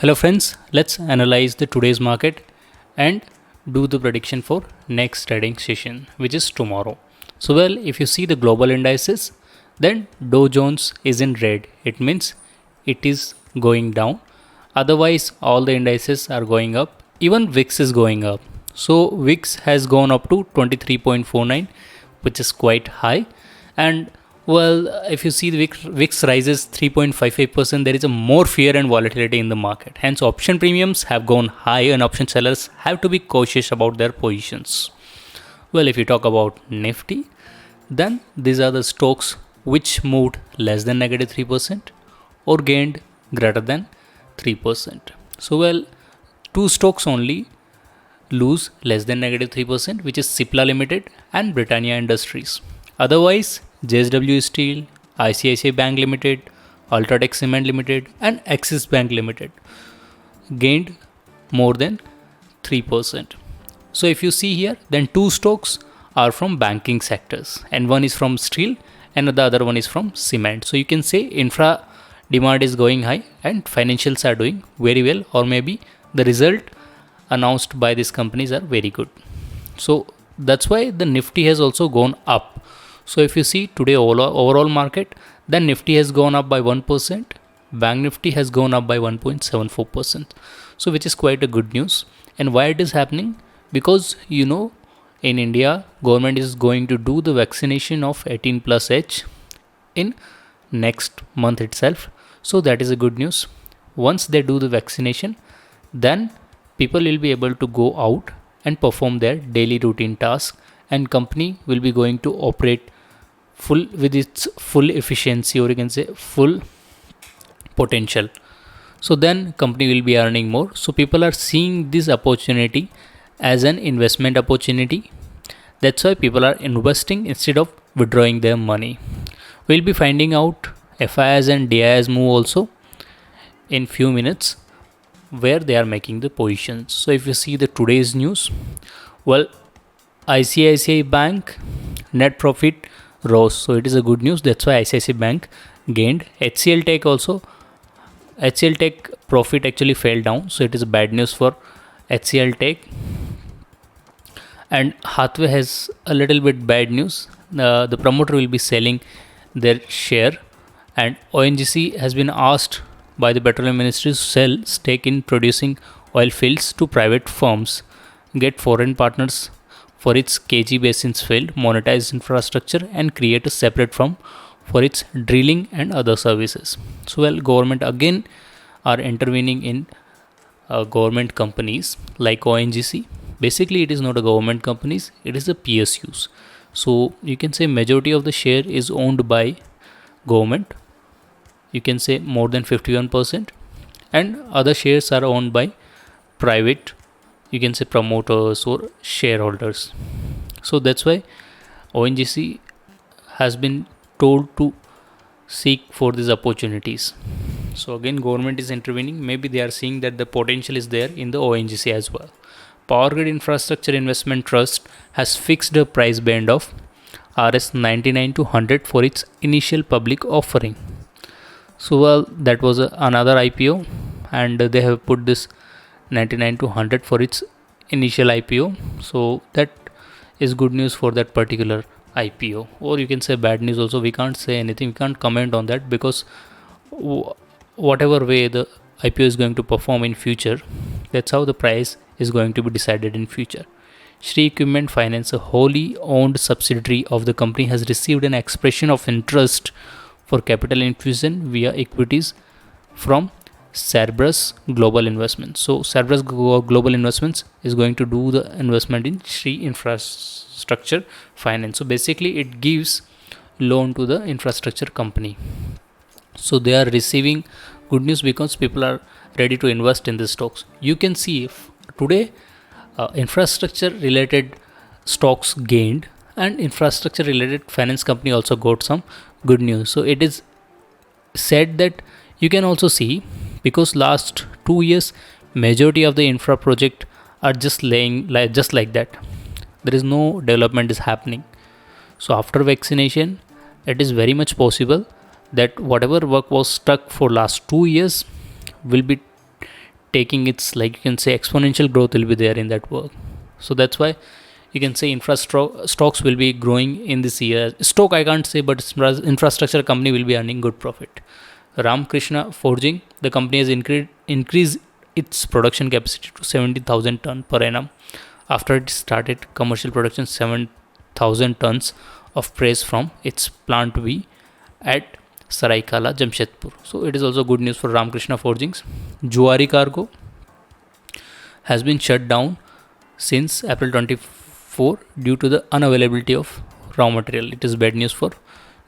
Hello friends, let's analyze the today's market and do the prediction for next trading session, which is tomorrow. So if you see the global indices, then Dow Jones is in red. It means it is going down. Otherwise all the indices are going up. Even VIX is going up. So VIX has gone up to 23.49, which is quite high. And if you see the VIX rises 3.55%, there is a more fear and volatility in the market. Hence, option premiums have gone high, and option sellers have to be cautious about their positions. Well, if you talk about Nifty, then these are the stocks which moved less than negative 3% or gained greater than 3%. So, two stocks only lose less than negative 3%, which is Cipla Limited and Britannia Industries. Otherwise, JSW Steel, ICICI Bank Limited, Ultratech Cement Limited, and Axis Bank Limited gained more than 3%. So if you see here, then two stocks are from banking sectors, and one is from steel and the other one is from cement. So you can say infra demand is going high and financials are doing very well, or maybe the result announced by these companies are very good. So that's why the Nifty has also gone up. So if you see today overall market, then Nifty has gone up by 1%, Bank Nifty has gone up by 1.74%. So which is quite a good news. And why it is happening? Because in India, government is going to do the vaccination of 18 plus age in next month itself. So that is a good news. Once they do the vaccination, then people will be able to go out and perform their daily routine tasks, and company will be going to operate with its full efficiency, or you can say full potential. So then company will be earning more. So people are seeing this opportunity as an investment opportunity. That's why people are investing instead of withdrawing their money. We'll be finding out FIIs and DIIs move also in few minutes, where they are making the positions. So if you see the today's news, ICICI Bank net profit rose, so it is a good news. That's why ICICI Bank gained. HCL Tech profit actually fell down, so it is bad news for HCL Tech. And Hathway has a little bit bad news. The promoter will be selling their share, and ONGC has been asked by the Petroleum Ministry to sell stake in producing oil fields to private firms, get foreign partners for its KG basins field, monetize infrastructure, and create a separate firm for its drilling and other services. So government again are intervening in government companies like ONGC. Basically, it is not a government companies, it is a PSUs. So you can say majority of the share is owned by government. You can say more than 51%, and other shares are owned by private, you can say promoters or shareholders. So that's why ONGC has been told to seek for these opportunities. So again, government is intervening. Maybe they are seeing that the potential is there in the ONGC as well. Power Grid Infrastructure Investment Trust has fixed a price band of Rs 99 to 100 for its initial public offering. So that was another IPO, and they have put this 99 to 100 for its initial IPO. So that is good news for that particular IPO, or you can say bad news also. We can't say anything, we can't comment on that, because whatever way the IPO is going to perform in future, that's how the price is going to be decided in future. Shree Equipment Finance, a wholly owned subsidiary of the company, has received an expression of interest for capital infusion via equities from Cerberus Global Investments. So Cerberus Global Investments is going to do the investment in Shree Infrastructure Finance. So basically it gives loan to the infrastructure company. So they are receiving good news because people are ready to invest in these stocks. You can see if today infrastructure related stocks gained, and infrastructure related finance company also got some good news. So it is said that you can also see, because last 2 years majority of the infra project are just laying just like that. There is no development is happening. So after vaccination, it is very much possible that whatever work was stuck for last 2 years will be taking its, like you can say, exponential growth will be there in that work. So that's why you can say stocks will be growing in this year. Stock I can't say, but infrastructure company will be earning good profit. Ramkrishna Forging, the company has increased its production capacity to 70,000 ton per annum after it started commercial production 7,000 tons of press from its plant to be at Saraikala, Jamshedpur. So it is also good news for Ramkrishna Forgings. Juari Cargo has been shut down since April 24 due to the unavailability of raw material. It is bad news for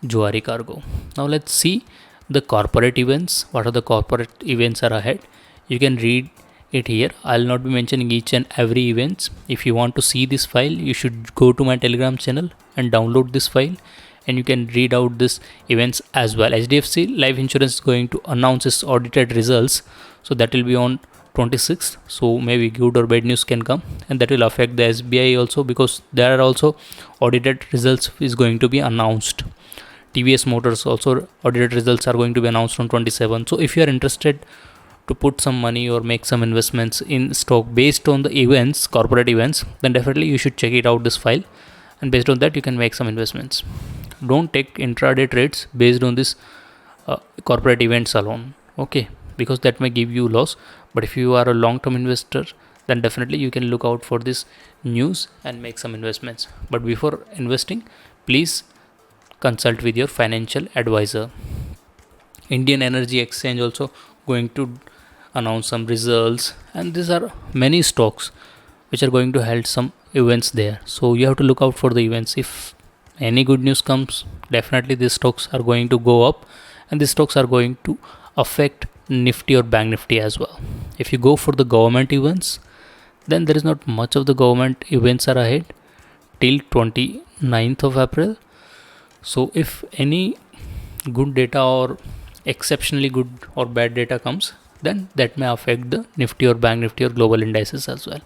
Juari Cargo. Now let's see the corporate events. What are the corporate events are ahead? You can read it here. I'll not be mentioning each and every events. If you want to see this file, you should go to my Telegram channel and download this file, and you can read out this events as well. HDFC Life Insurance is going to announce its audited results, so that will be on 26th. So maybe good or bad news can come, and that will affect the SBI also, because there are also audited results is going to be announced. TVS Motors also audited results are going to be announced on 27. So if you are interested to put some money or make some investments in stock based on the events, corporate events, then definitely you should check it out this file, and based on that you can make some investments. Don't take intraday trades based on this corporate events alone, okay, because that may give you loss. But if you are a long-term investor, then definitely you can look out for this news and make some investments. But before investing, please consult with your financial advisor. Indian Energy Exchange also going to announce some results, and these are many stocks which are going to hold some events there. So you have to look out for the events. If any good news comes, definitely these stocks are going to go up, and these stocks are going to affect Nifty or Bank Nifty as well. If you go for the government events, then there is not much of the government events are ahead till 29th of April. So if any good data or exceptionally good or bad data comes, then that may affect the Nifty or Bank Nifty or global indices as well.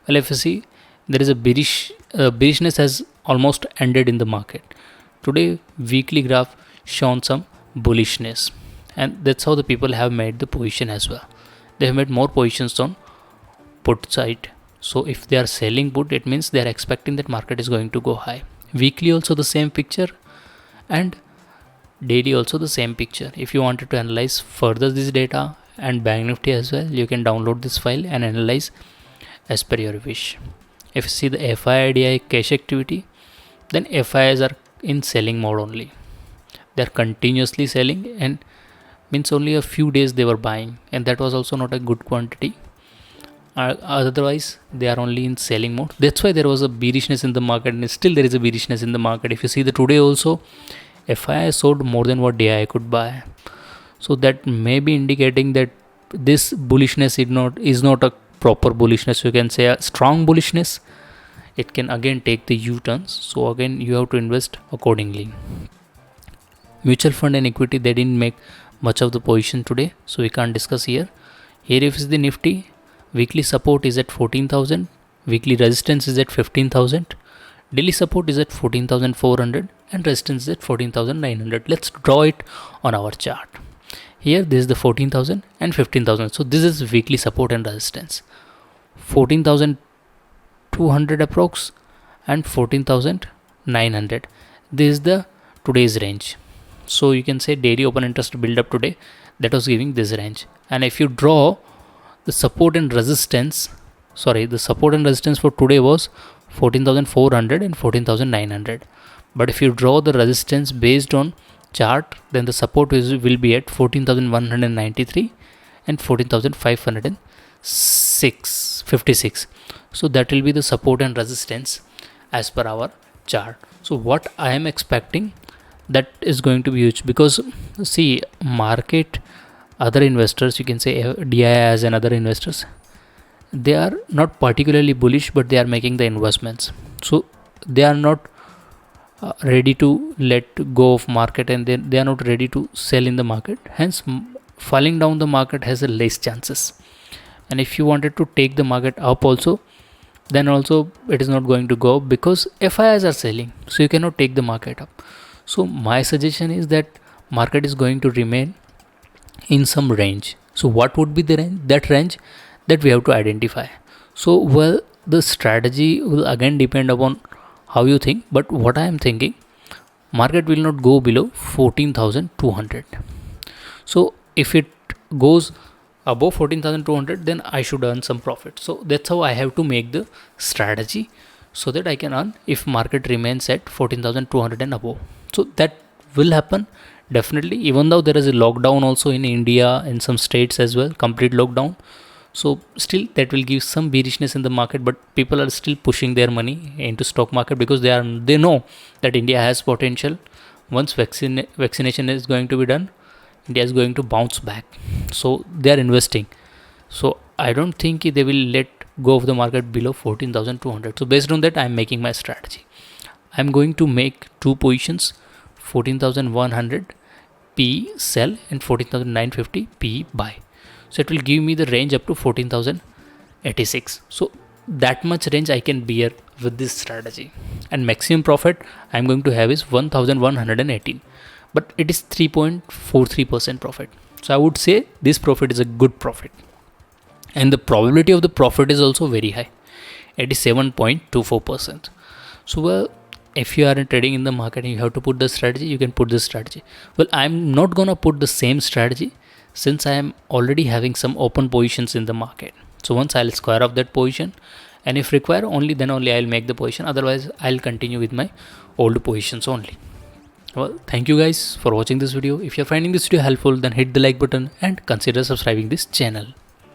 Well, if you see, there is a bearishness has almost ended in the market. Today, weekly graph shown some bullishness, and that's how the people have made the position as well. They have made more positions on put side. So if they are selling put, it means they are expecting that market is going to go high. Weekly also the same picture, and daily also the same picture. If you wanted to analyze further this data and Bank Nifty as well, you can download this file and analyze as per your wish. If you see the FII cash activity, then FIIs are in selling mode only. They are continuously selling, and means only a few days they were buying, and that was also not a good quantity. Otherwise they are only in selling mode. That's why there was a bearishness in the market, and still there is a bearishness in the market. If you see the today also, FII sold more than what DI could buy. So that may be indicating that this bullishness is not a proper bullishness. You can say a strong bullishness. It can again take the U-turns. So again you have to invest accordingly. Mutual fund and equity, they didn't make much of the position today, so we can't discuss here. Here if it's the Nifty, weekly support is at 14,000, weekly resistance is at 15,000, daily support is at 14,400, and resistance is at 14,900. Let's draw it on our chart. Here this is the 14,000 and 15,000. So this is weekly support and resistance. 14,200 approx and 14,900. This is the today's range. So you can say daily open interest build up today, that was giving this range. And if you draw the support and resistance, the support and resistance for today was 14,400 and 14,900. But if you draw the resistance based on chart, then the support will be at 14,193 and 14,556. So that will be the support and resistance as per our chart. So what I am expecting, that is going to be huge, because see, market, other investors, you can say DIIs and other investors, they are not particularly bullish, but they are making the investments. So they are not ready to let go of market, and they are not ready to sell in the market. Hence falling down the market has a less chances. And if you wanted to take the market up also, then also it is not going to go up, because FIIs are selling, so you cannot take the market up. So my suggestion is that market is going to remain in some range. So what would be the range? That range that we have to identify. So well, the strategy will again depend upon how you think, but what I am thinking, market will not go below 14,200. So if it goes above 14,200, then I should earn some profit. So that's how I have to make the strategy, so that I can earn if market remains at 14,200 and above. So that will happen definitely, even though there is a lockdown also in India, in some states as well, complete lockdown. So still that will give some bearishness in the market, but people are still pushing their money into stock market because they know that India has potential. Once vaccination is going to be done, India is going to bounce back. So they are investing. So I don't think they will let go of the market below 14,200. So based on that, I am making my strategy. I am going to make two positions, 14,100 P sell and 14,950 P buy. So it will give me the range up to 14,086. So that much range I can bear with this strategy, and maximum profit I am going to have is 1,118, but it is 3.43% profit. So I would say this profit is a good profit, and the probability of the profit is also very high. It is 7.24%. So well, if you are trading in the market and you have to put the strategy, you can put this strategy. Well, I'm not gonna put the same strategy, since I am already having some open positions in the market. So once I'll square off that position, and if required, only I'll make the position. Otherwise I'll continue with my old positions only. Well, thank you guys for watching this video. If you're finding this video helpful, then hit the like button and consider subscribing this channel.